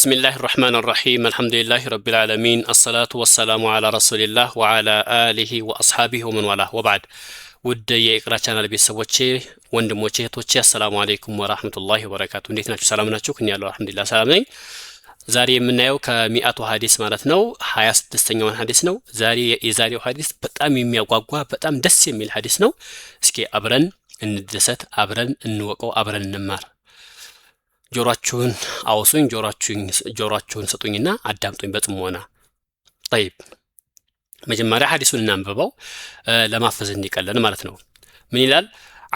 بسم الله الرحمن الرحيم الحمد لله رب العالمين الصلاة والسلام على رسول الله وعلى آله وأصحابه ومن والاه وبعد ود የኢቅራ ቻናል ቤተሰቦቼ ወንድሞቼ እህቶቼ አሰላሙ አለይኩም ወራህመቱላሂ ወበረካቱ እንዴት ናችሁ ሰላም ናችሁ ከኛ ያለው አልহামዱሊላህ ሰላም ነኝ ዛሬ የምናየው ከሚአቱ ሐዲስ ማለት ነው 26ኛውን ሐዲስ ነው ዛሬ የዛሬው ሐዲስ በጣም የሚያጓጓ በጣም ደስ የሚል ሐዲስ ነው እስኪ አብረን እንደሰት አብረን እንወቀው አብረን እንማር ጆሮአችሁን አውሱኝ ጆሮአችሁን ሰጡኝና አዳምጡኝ በጥሞና طيب መጀመሪያ ሐዲሱን እናንብበው ለማፈዝ እንዲቀለን ማለት ነው ምን ይላል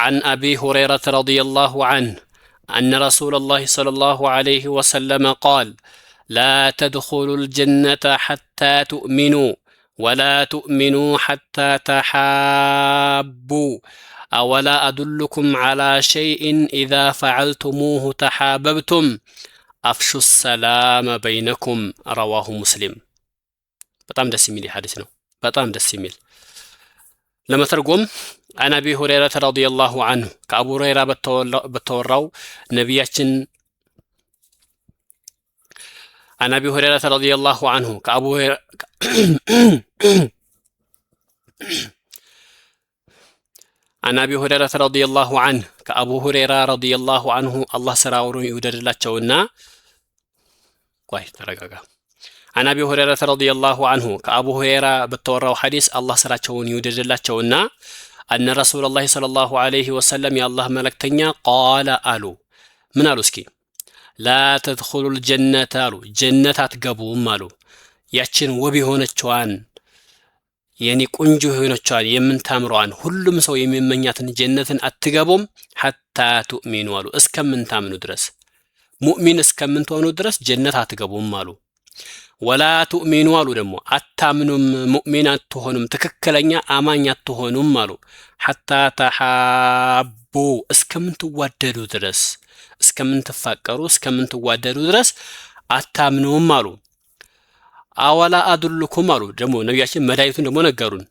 عن أبي هريرة رضي الله عنه أن رسول الله صلى الله عليه وسلم قال لا تدخلوا الجنة حتى تؤمنوا ولا تؤمنوا حتى تحابوا أولا أدلكم على شيء إذا فعلتموه تحاببتم أفشوا السلام بينكم رواه مسلم በጣም ደስ የሚል ሐዲስ ነው በጣም ደስ የሚል ለመተርጎም عن أبي هريرة رضي الله عنه كأبو هريرة بتوراو نبياتين عن أبي هريرة رضي الله عنه كأبو هريرة عن أبي هريرة رضي الله عنه كأبو هريرة رضي الله عنه الله سراورو يودر لاتشونا كويس ترقاقا عن أبي هريرة رضي الله عنه كأبو هريرة بتوراو حديث الله سراچون يودر لاتشونا أن رسول الله صلى الله عليه وسلم يا الله ملكتنيا قال آلو من آلو سكي لا تدخلوا الجنة آلو جنة تقبوا مالو ياتشن وبي هونچوان يعني قنجو هونچوان يمن تامروان ሁሉም ሰው የሚመኛትን ጀነትን አትገቡም حتى تؤمنوا آلو እስከምን ታምኑ ድረስ ሙእሚን እስከምን ትሆኑ ድረስ ጀነት አትገቡም አሉ ولا تؤمنوا አሉ ደግሞ አታምኑም ሙእሚን አትሆኑም ትክክለኛ አማኝ አትሆኑም አሉ حتى تحابوا እስከምን ትዋደዱ ድረስ እስከምን ትፋቀሩ እስከምን ትዋደዱ ድረስ አታምኑም አሉ አወላ አድልኩም አሉ ደግሞ ነብያችን መዳይቱን ደግሞ ነገሩን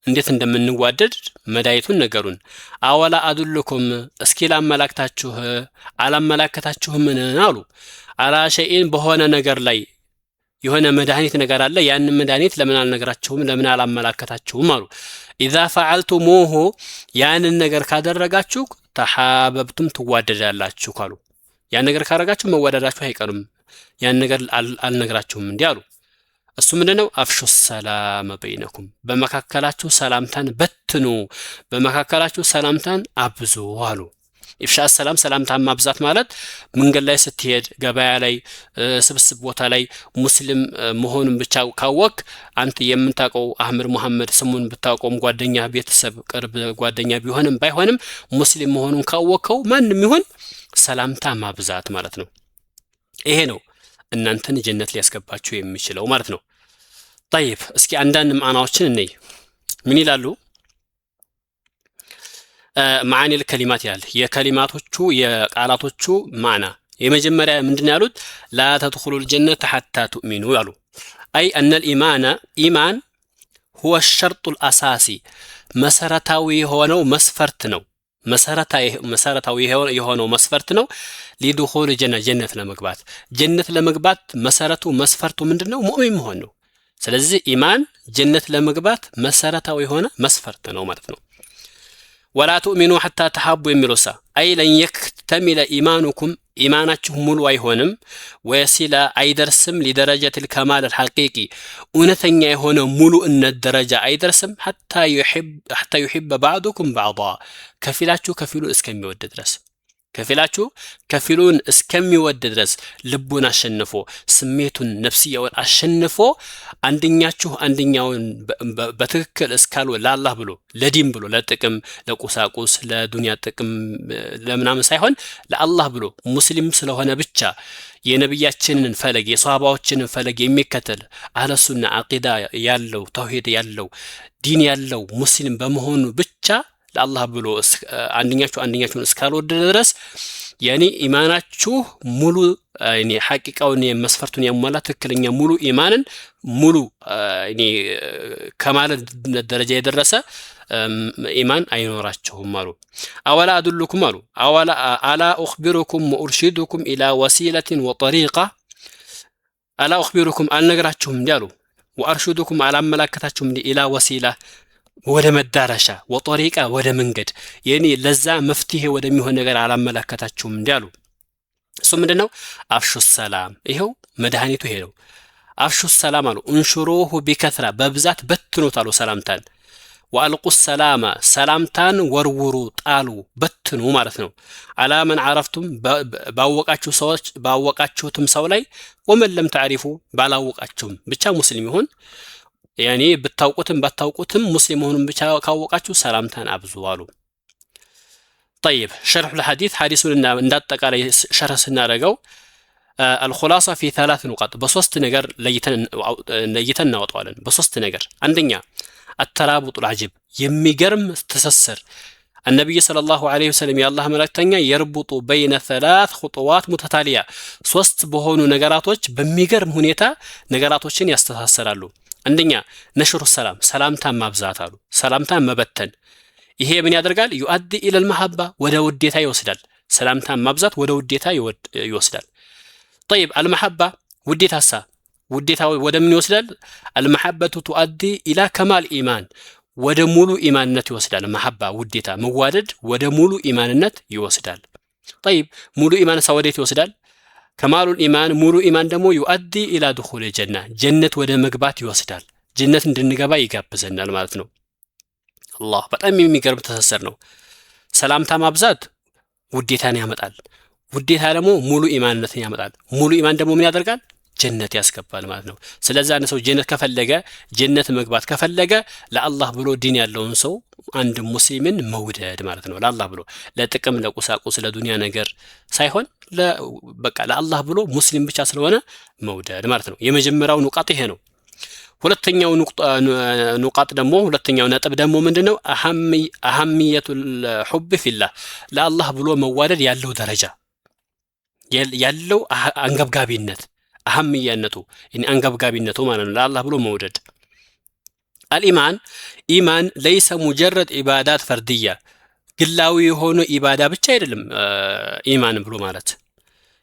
እንዴት እንደምንዋደድ መዳይቱን ነገሩን አወላ አድልኩም እስኪ ላመላክታችሁ አላመላክታችሁምን አሉ አላ ሸይን በሆነ ነገር ላይ የሆነ መድኃኒት ነገር አለ ያን መድኃኒት ለምን አልነግራችሁም ለምን አላመላከታችሁም አሉ اذا فعلتموه ያንን ነገር ካደረጋችሁ ተሐበብቱም ትዋደዳላችሁ ካሉ ያን ነገር ካደረጋችሁ መዋደዳችሁ አይቀርም ያን ነገር አልነግራችሁም እንዴ አሉ እሱ ምንድነው አፍሹ ሰላም በይነኩም በመካከላችሁ ሰላምታን በትኑ በመካከላችሁ ሰላምታን አብዙ አሉ ኢፍሻ ሰላም ሰላምታን ማብዛት ማለት መንገድ ላይ ስትሄድ ገበያ ላይ ስብስብ ቦታ ላይ ሙስሊም መሆኑን ብቻ ካወቅ አንተ የምታውቀው አህመድ መሐመድ ስሙን ብታውቀውም ጓደኛ ቤተሰብ ቅርብ ጓደኛ ቢሆንም ባይሆንም ሙስሊም መሆኑን ካወቀው ማንንም ይሁን ሰላምታ ማብዛት ማለት ነው ይሄ ነው እናንተን ጀነት ሊያስገባችሁ የሚችለው ማለት ነው طيب እስኪ አንዳንድ ማዕናዎችን እንይ ምን ይላሉ معاني الكلمات ያለ የከሊማቶቹ የቃላቶቹ ማዕና የመጀመሪያ ምንድነው ያሉት لا تدخلوا الجنة حتى تؤمنوا ያሉ أي أن الإيمان إيمان هو الشرط الأساسي መሰረታዊ የሆነው መስፈርት ነው መሰረታዊ የሆነው መስፈርት ነው لدخول الجنة ጀነት ለመግባት መሰረቱ መስፈርቱ ምንድነው ሙእሚን መሆን ነው ስለዚህ ኢማን ጀነት ለመግባት መሰረታዊ የሆነ መስፈርት ነው ማለት ነው ولا تؤمنوا حتى تحابوا يملوسا أي لن يكتمل إيمانكم إيمانكم ملو أيهونم ويصل أيدرسم لدرجة الكمال الحقيقي ونثني هنا ملو إن الدرجة أيدرسم حتى يحب بعضكم بعضا كفيلو اسكمي وددرس كفيلون اسكمي وددرس لبون أشنفو سميتون نفسية والأشنفو عندنياون بتكل اسكالو لا الله بلو لدين بلو لا تكم لقوساقوس لا دنيا تكم لمنام سايحون لا الله بلو مسلم سلوهنا بيتشا የነብያችንን ፈለግ የሷሃባዎችንን ፈለግ የሚከተል አህለ ሱና አቂዳ ያለው ተውሂድ ያለው ዲን ያለው ሙስሊም በመሆኑ ብቻ ለአላህ ብሎ አንደኛችሁን እስካልወደደ ድረስ ያኒ ኢማናችሁ ሙሉ ያኒ ሐቂቃውን መስፈርቱን ያሟላ ትክክለኛ ሙሉ ኢማንን ሙሉ ያኒ ከማለ ደረጃ የደረሰ ኢማን አይኖራቸውም አሉ አወላ አድልኩም አሉ አወላ አላ اخبركم وارشدكم الى وسيله وطريقه አላ ኡኽቢሩኩም አልነግራችሁም እንዲህ አሉ። ወአርሹዱኩም አላመላከታችሁም እንዲህ ኢላ ወሲላ ወደ መዳረሻ ወጠሪቃ ወደ መንገድ የኔ ለዛ መፍትሄ ወደሚሆን ነገር አላመላከታችሁም እንዲህ አሉ። እሱ ምንድነው? አፍሹ ሰላም። ይሄው መድኃኒቱ ይሄ ነው። አፍሹ ሰላም አሉ። እንሽሩሁ ቢከትራ በብዛት በትኑት አሉ ሰላምታን። ወአልቁ ሰላማ ሰላምታን ወርውሩ ጣሉ በትኑ ማለት ነው። አላመን አረፍቱም ባወቃችሁ ሰዎች ባወቃችሁትም ሰው ላይ ወመን ለም ተዕሪፉ ባላወቃችሁም ብቻ ሙስሊም ይሁን ያኔ ብታውቁትም ባታውቁትም ሙስሊም መሆኑን ብቻ ካወቃችሁ ሰላምታን አብዙ አሉ። طيب شرح الحديث حديثنا እንዳጠቃላይ ሸርህ ስናደርገው الخلاصة في 3 نقاط በሶስት ነገር ለይተን እናወጣዋለን። በሶስት ነገር አንደኛ الترابط العجيب የሚገርም ትስስር النبي صلى الله عليه وسلم የአላህ መልእክተኛ يربط بين 3 خطوات متتالية ሶስት በሆኑ ነገራቶች በሚገርም ሁኔታ ነገራቶችን ያስተሳሰራሉ። አንደኛ ነሽሩ ሰላም ሰላምታን ማብዛት አሉ። ሰላምታን መበተን ይሄ ምን ያደርጋል? يؤدي الى المحبة ወደ ውዴታ ይወስዳል። ሰላምታን ማብዛት ወደ ውዴታ ይወስዳል። طيب المحبة ውዴታሳ ውዴታ ወደ ምን ይወስዳል? المحبة تؤدي الى كمال ايمان ወደ ሙሉ ኢማንነት ይወስዳል። መሐባ ውዴታ መዋደድ ወደ ሙሉ ኢማንነት ይወስዳል። طيب ሙሉ ኢማን ወዴት ይወስዳል? ከማሉል ኢማን ሙሉ ኢማን ደግሞ يؤدي الى دخول الجنة ጀነት ወደ መግባት ይወስዳል። ጀነት እንድንገባ ይጋብዘናል ማለት ነው። አላህ በጣም የሚገርም ተሰሰር ነው። ሰላምታ ማብዛት ውዴታን ያመጣል። ውዴታ ደግሞ ሙሉ ኢማንነትን ያመጣል። ሙሉ ኢማን ደግሞ ምን ያደርጋል? ጀነት ያስገባል ማለት ነው። ስለዚህ አንድ ሰው ጀነት ከፈለገ ጀነት መግባት ከፈለገ ለአላህ ብሎ ዲን ያለውን ሰው አንድ ሙስሊምን መውደድ ማለት ነው። ለአላህ ብሎ ለጥቅም ለቁሳቁስ ለዱንያ ነገር ሳይሆን በቃ ለአላህ ብሎ ሙስሊም ብቻ ስለሆነ መውደድ ማለት ነው። የመጀመሪያው ንቃጥ ይሄ ነው። ሁለተኛው ንቃጥ ደግሞ ሁለተኛው ነጥብ ደግሞ ምንድነው? አህሚየቱል ሑብ ፊላህ ለአላህ ብሎ መዋደድ ያለው ደረጃ ያለው አንገብጋቢነት አህሚያነቱ አንገብጋቢነቱ ማለት ነው። ለአላህ ብሎ መውደድ አልኢማን ኢማን ለይሰ ሙጀረድ ኢባዳት ፈርድያ ግላዊ የሆነ ኢባዳ ብቻ አይደለም። ኢማን ብሎ ማለት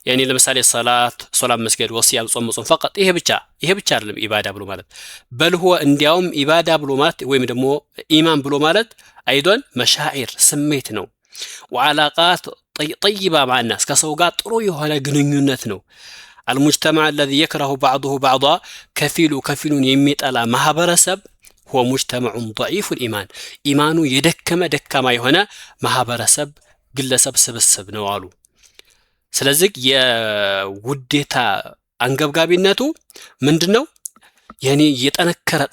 ያኔ ለምሳሌ ሶላት መስገድ ወሲያም ጾም ፈቀጥ ይሄ ብቻ አይደለም ኢባዳ ብሎ ማለት በልሆ እንዲያውም ኢባዳ ብሎ ማለት ወይም ደግሞ ኢማን ብሎ ማለት አይዶን መሻኢር ስሜት ነው። ወዓላቃት ጠይባ ማናስ ከሰው ጋር ጥሩ የሆነ ግንኙነት ነው። المجتمع الذي يكره بعضه بعضا كفيل የሚጠላ ማህበረሰብ هو مجتمع ضعيف الإيمان ኢማኑ ደካማ የሆነ ማህበረሰብ ግለሰብ ስብስብ ነው አሉ። ስለዚህ የውዴታ አንገብጋቢነቱ ምንድነው? ያኔ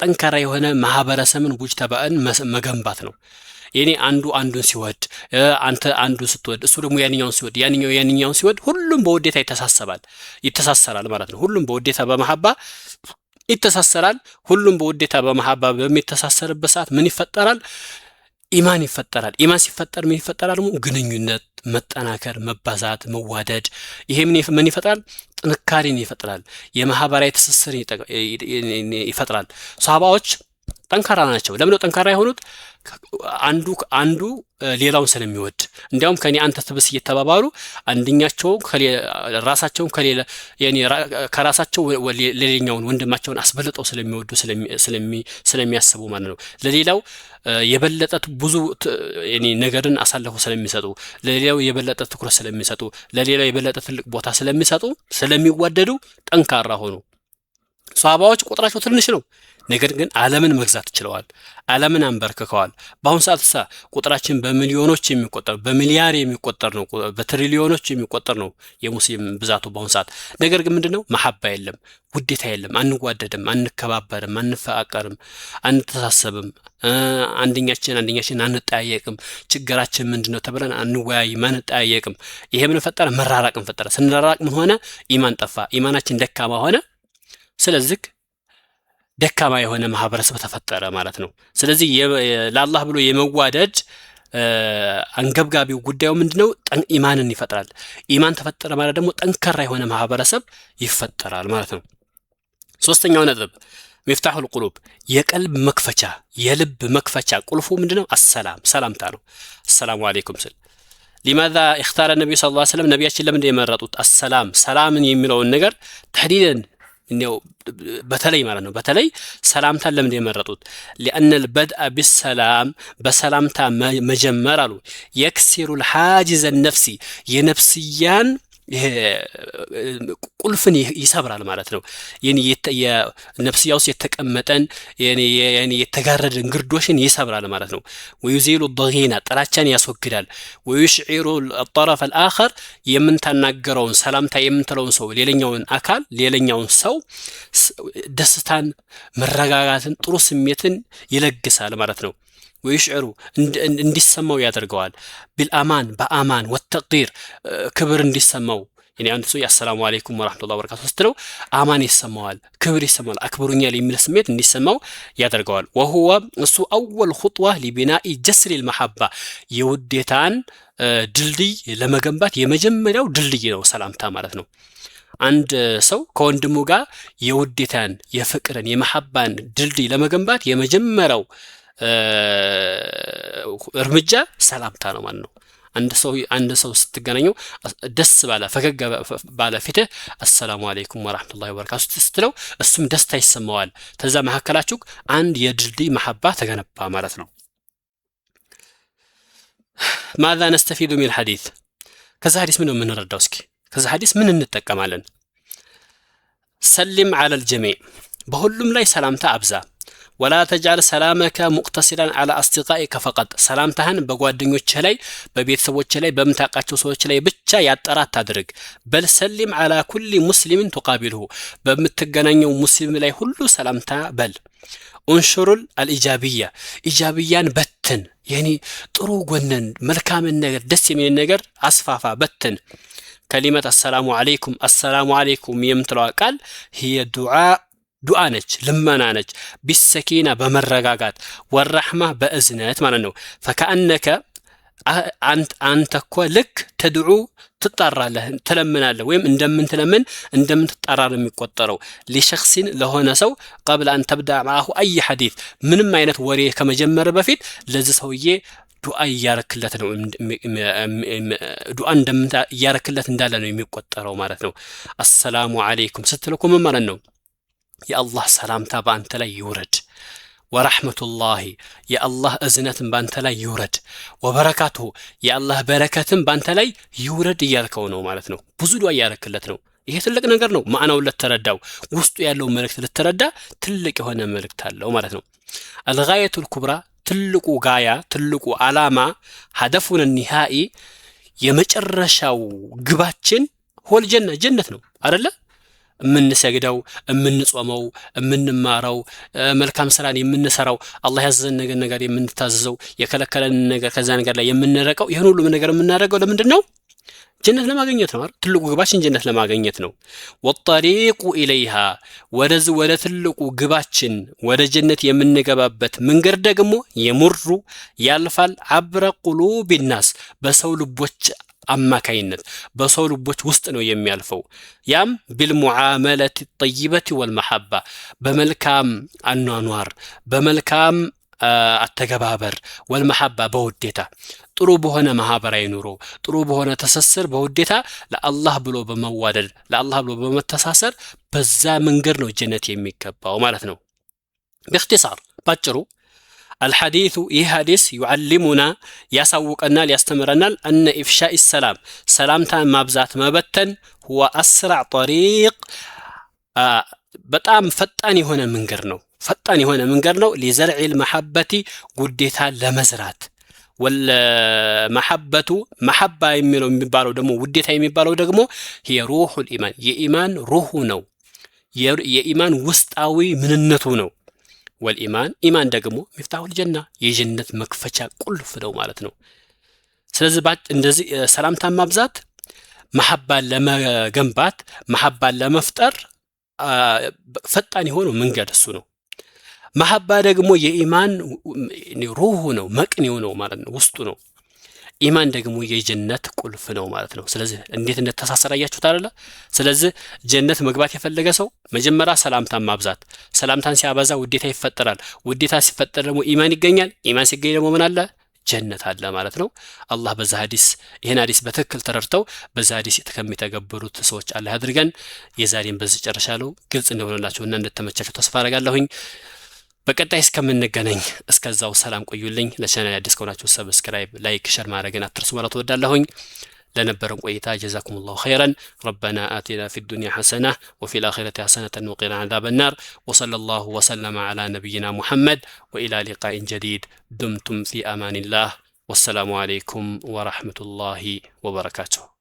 ጠንካራ የሆነ ማህበረሰብን ሙጅተባን መገንባት ነው። የኔ አንዱን ሲወድ አንተ አንዱን ስትወድ እሱ ደግሞ ያንኛውን ሲወድ ያንኛውን ሲወድ ሁሉም በውዴታ ይተሳሰራል ማለት ነው። ሁሉም በውዴታ በመሐባ ይተሳሰራል። ሁሉም በውዴታ በመሐባ በሚተሳሰርበት ሰዓት ምን ይፈጠራል? ኢማን ይፈጠራል። ኢማን ሲፈጠር ምን ይፈጠራል? ደግሞ ግንኙነት መጠናከር፣ መባዛት፣ መዋደድ። ይሄ ምን ይፈጥራል? ጥንካሬን ይፈጥራል። የማህበራዊ ትስስር ይፈጥራል። ሷሃባዎች ጠንካራ ናቸው። ለምን ጠንካራ የሆኑት? አንዱ ሌላውን ስለሚወድ እንዲያውም ከኔ አንተ ትብስ እየተባባሉ አንደኛቸው ራሳቸውን ከራሳቸው ለሌላኛውን ወንድማቸውን አስበልጠው ስለሚወዱ ስለሚያስቡ ማለት ነው። ለሌላው የበለጠ ብዙ ነገርን አሳልፈው ስለሚሰጡ፣ ለሌላው የበለጠ ትኩረት ስለሚሰጡ፣ ለሌላው የበለጠ ትልቅ ቦታ ስለሚሰጡ ስለሚዋደዱ ጠንካራ ሆኑ። ሷሃባዎች ቁጥራቸው ትንሽ ነው፣ ነገር ግን ዓለምን መግዛት ችለዋል። ዓለምን አንበርክከዋል። በአሁን ሰዓት ቁጥራችን በሚሊዮኖች የሚቆጠር በሚሊያር የሚቆጠር ነው፣ በትሪሊዮኖች የሚቆጠር ነው የሙስሊም ብዛቱ በአሁን ሰዓት። ነገር ግን ምንድነው? መሐባ የለም፣ ውዴታ የለም፣ አንዋደድም፣ አንከባበርም፣ አንፈቃቀርም፣ አንተሳሰብም፣ አንደኛችን አንጠያየቅም። ችግራችን ምንድነው ተብለን አንወያይም፣ አንጠያየቅም። ይሄ ምን ፈጠረ? መራራቅን ፈጠረ። ስንራራቅ ምን ሆነ? ኢማን ጠፋ፣ ኢማናችን ደካማ ሆነ። ስለዚህ ደካማ የሆነ ማህበረሰብ ተፈጠረ ማለት ነው። ስለዚህ ለአላህ ብሎ የመዋደድ አንገብጋቢው ጉዳዩ ምንድነው? ኢማንን ይፈጥራል። ኢማን ተፈጠረ ማለት ደግሞ ጠንካራ የሆነ ማህበረሰብ ይፈጠራል ማለት ነው። ሶስተኛው ነጥብ ሚፍታሁል ቁሉብ የቀልብ መክፈቻ የልብ መክፈቻ ቁልፉ ምንድነው? ሰላምታ ነው። አሰላሙ አለይኩም ስል لماذا اختار النبي صلى الله عليه وسلم ነቢያችን ለምን የመረጡት ሰላምን የሚለውን ነገር ተህዲደን ነው በተለይ ማለት ነው። በተለይ ሰላምታን ለምን የመረጡት? لأن البدء بالسلام በሰላምታ መጀመር አሉ يكسر الحاجز النفسي የነፍስያን ቁልፍን ይሰብራል ማለት ነው። የነፍስያ ውስጥ የተቀመጠን የተጋረደን ግርዶሽን ይሰብራል ማለት ነው። ويزيل الضغينة ጥላቻን ያስወግዳል። ويشعر الطرف الآخر የምንተናገረውን ሰላምታ የምንተለውን ሰው ሌላኛውን አካል ሌላኛውን ሰው ደስታን፣ መረጋጋትን፣ ጥሩ ስሜትን ይለግሳል ማለት ነው። ويشعر እንዲሰማው ያደርገዋል። بالأمان በአማን والتقدير ክብር እንዲሰማው አንድ ሰው የአሰላሙ አለይኩም ወራህመቱላሂ ወበረካቱ ስትለው አማን ይሰማዋል፣ ክብር ይሰማዋል፣ አክብሩኛል የሚል ስሜት እንዲሰማው ያደርገዋል። وهو እሱ أول خطوة لبناء جسر المحبة የውዴታን ድልድይ ለመገንባት የመጀመሪያው ድልድይ ነው ሰላምታ ማለት ነው። አንድ ሰው ከወንድሙ ጋር የውዴታን የፍቅርን የመሐባን ድልድይ ለመገንባት የመጀመሪያው እርምጃ ሰላምታ ነው ማለት ነው። አንድ ሰው ስትገናኘው ደስ ባለ ፈገግ ባለ ፊትህ አሰላሙ አለይኩም ወራህመቱላሂ ወበረካቱ ስትለው እሱም ደስታ ይሰማዋል። ተዛ መሐከላችሁ አንድ የድልድይ መሐባ ተገነባ ማለት ነው። ماذا نستفيد من الحديث ከዛ ሐዲስ ምን ነው የምንረዳው? እስኪ ከዛ ሐዲስ ምን እንጠቀማለን? ሰልም على الجميع በሁሉም ላይ ሰላምታ አብዛ። ولا تجعل سلامك مقتصرا على أصدقائك فقط سلامتهن بጓደኞችህ ላይ በቤተሰቦችህ ላይ በምታውቃቸው ሰዎች ላይ ብቻ ያጠራት ታድርግ። بل سلم على كل مسلم تقابله በምትገናኘው ሙስሊም ላይ ሁሉ ሰላምታ በል። انشر الإيجابية إيجابيان በትን ጥሩ ጎነን መልካምን ነገር ደስ የሚል ነገር አስፋፋ በትን። كلمة السلام عليكم የምትለው ቃል هي ዱዓ ነች፣ ልመና ነች። ቢሰኪና በመረጋጋት ወራህማ በእዝነት ማለት ነው። ፈከአነከ አንተ እኮ ልክ ተድዑ ትጣራለህ፣ ትለምናለህ ወይም እንደምትጣራ ነው የሚቆጠረው። ሊሸክሲን ለሆነ ሰው ቀብለ አን ተብዳ ማአሁ አይ ሐዲት ምንም አይነት ወሬ ከመጀመር በፊት ለዚህ ሰውዬ ዱዓ እያረክለት ነው ዱዓ እያረክለት እንዳለ ነው የሚቆጠረው ማለት ነው። አሰላሙ አለይኩም ስትልኩ ምን ማለት ነው? የአላህ ሰላምታ በአንተ ላይ ይውረድ። ወራህመቱላሂ የአላህ እዝነትን በአንተ ላይ ይውረድ። ወበረካቱሁ የአላህ በረከትን በአንተ ላይ ይውረድ እያልከው ነው ማለት ነው። ብዙ ዱዓ እያረክለት ነው። ይሄ ትልቅ ነገር ነው። ማዕናውን ለተረዳው ውስጡ ያለው መልእክት ለተረዳ ትልቅ የሆነ መልእክት አለው ማለት ነው። አልጋየቱል ኩብራ ትልቁ ጋያ ትልቁ ዓላማ ሀደፉን ኒሃኢ የመጨረሻው ግባችን ሆል ጀነት ነው አይደለ? የምንሰግደው የምንጾመው የምንማረው መልካም ስራን የምንሰራው አላህ ያዘዘን ነገር የምንታዘዘው የከለከለን ነገር ከዛ ነገር ላይ የምንረቀው ይሄን ሁሉ ነገር የምናደርገው ለምንድን ነው? ጀነት ለማግኘት ነው አይደል? ትልቁ ግባችን ጀነት ለማግኘት ነው። ወጠሪቁ ኢለይሃ ወደ ትልቁ ግባችን ወደ ጀነት የምንገባበት መንገድ ደግሞ የሙሩ ያልፋል አብረ ቁሉብ الناس በሰው ልቦች አማካይነት በሰው ልቦች ውስጥ ነው የሚያልፈው። ያም بالمعامله الطيبه والمحبه በመልካም አኗኗር በመልካም አተገባበር ወልመሐባ በውዴታ ጥሩ በሆነ ማህበራዊ ኑሮ ጥሩ በሆነ ተሰስር በውዴታ ለአላህ ብሎ በመዋደድ ለአላህ ብሎ በመተሳሰር በዛ መንገድ ነው ጀነት የሚገባው ማለት ነው። باختصار ባጭሩ الحديث حديث يعلمنا يسوقنا ليستمرنا أن إفشاء السلام سلامتان مابزات مبتن هو أسرع طريق በጣም ፈጣን የሆነ መንገድ ነው لزرع المحبة قديتا لمزرات والمحبة محبة የሚባለው ደግሞ ውዴታ የሚባለው ደግሞ هي روح الإيمان የኢማን روح ነው የኢማን ውስጣዊ ምንነቱ ነው። والإيمان إيمان ደግሞ مفتاح الجنة የጀነት መክፈቻ ቁልፍ ነው ማለት ነው። ስለዚህ እንደዚህ ሰላምታን ማብዛት መሐባን ለመገንባት መሐባን ለመፍጠር ፈጣን የሆነው መንገድ እሱ ነው። መሐባ ደግሞ የኢማን ሩህ ነው መቅኔው ነው ማለት ነው፣ ውስጡ ነው። ኢማን ደግሞ የጀነት ቁልፍ ነው ማለት ነው። ስለዚህ እንዴት እንደተሳሰራያችሁት አይደለ? ስለዚህ ጀነት መግባት የፈለገ ሰው መጀመሪያ ሰላምታን ማብዛት፣ ሰላምታን ሲያበዛ ውዴታ ይፈጠራል። ውዴታ ሲፈጠር ደግሞ ኢማን ይገኛል። ኢማን ሲገኝ ደግሞ ምን አለ? ጀነት አለ ማለት ነው። አላህ በዛ ሐዲስ ይሄን ሐዲስ በትክክል ተረድተው በዛ ሐዲስ ከሚተገብሩት ሰዎች አላህ ያድርገን። የዛሬን በዚህ ጨርሻለሁ። ግልጽ እንደሆነላችሁና እንደተመቻችሁ ተስፋ አደርጋለሁኝ። በቀጣይ እስከምንገናኝ እስከዛው ሰላም ቆዩልኝ። ለቻናል አዲስ ከሆናችሁ ሰብስክራይብ፣ ላይክ፣ ሸር ማድረግን አትርሱ ማለት እወዳለሁኝ። لنبرم قويتا جزاكم الله خيرا. ربنا آتنا في الدنيا حسنة وفي الآخرة حسنة وقنا عذاب النار. وصلى الله وسلم على نبينا محمد وإلى لقاء جديد. دمتم في أمان الله والسلام عليكم ورحمة الله وبركاته.